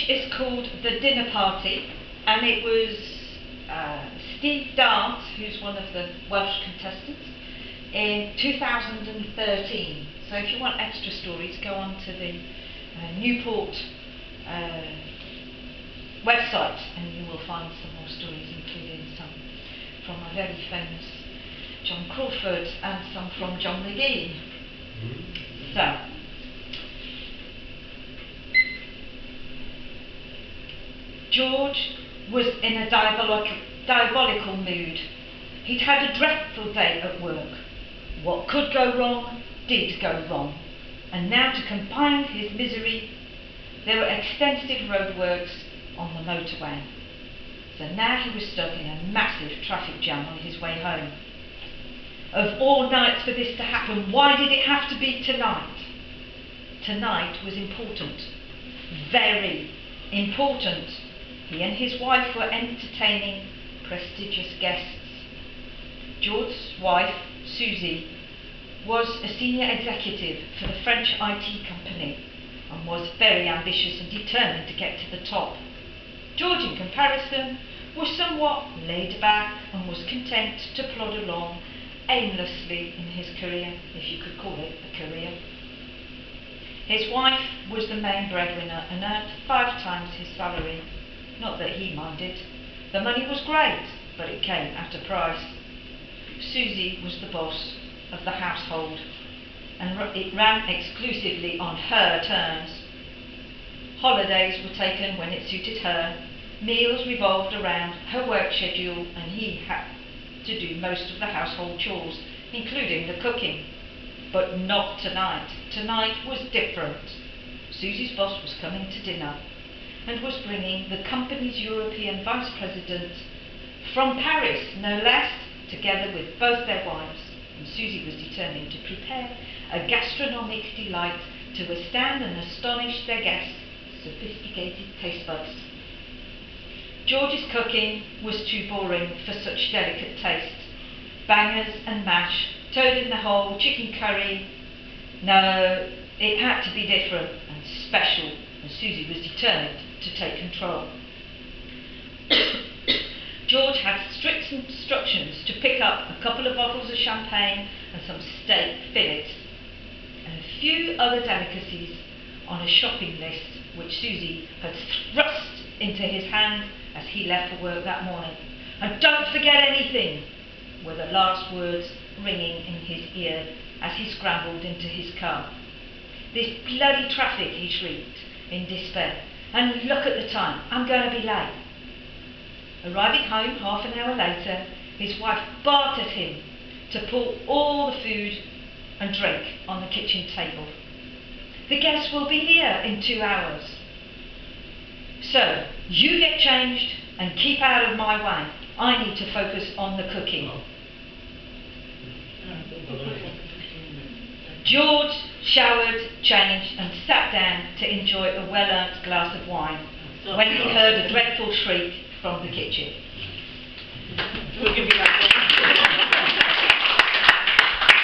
sketch is called The Dinner Party, and it was Steve Dart, who's one of the Welsh contestants, in 2013. So if you want extra stories, go on to the Newport website and you will find some more stories, including some from a very famous John Crawford and some from John McGee. So, George was in a diabolical mood. He'd had a dreadful day at work. What could go wrong did go wrong, and now to compound his misery, there were extensive roadworks on the motorway. So now he was stuck in a massive traffic jam on his way home. Of all nights for this to happen, why did it have to be tonight? Tonight was important, very important. He and his wife were entertaining prestigious guests. George's wife, Susie, was a senior executive for the French IT company and was very ambitious and determined to get to the top. George, in comparison, was somewhat laid back and was content to plod along aimlessly in his career, if you could call it a career. His wife was the main breadwinner and earned 5 times his salary. Not that he minded. The money was great, but it came at a price. Susie was the boss of the household, and it ran exclusively on her terms. Holidays were taken when it suited her, meals revolved around her work schedule, and he had to do most of the household chores, including the cooking. But not tonight. Tonight was different. Susie's boss was coming to dinner and was bringing the company's European vice president from Paris, no less, together with both their wives, and Susie was determined to prepare a gastronomic delight to withstand and astonish their guests' sophisticated taste buds. George's cooking was too boring for such delicate taste. Bangers and mash, toad in the hole, chicken curry. No, it had to be different and special, and Susie was determined to take control. George had strict instructions to pick up a couple of bottles of champagne and some steak fillets, and a few other delicacies on a shopping list which Susie had thrust into his hand as he left for work that morning. "And don't forget anything," were the last words ringing in his ear as he scrambled into his car. "This bloody traffic," he shrieked in despair, "and look at the time, I'm going to be late." Arriving home half an hour later, his wife barked at him to pull all the food and drink on the kitchen table. "The guests will be here in 2 hours. So, you get changed and keep out of my way. I need to focus on the cooking." George showered, changed and sat down to enjoy a well-earned glass of wine when he heard a dreadful shriek from the kitchen. We'll give you that one.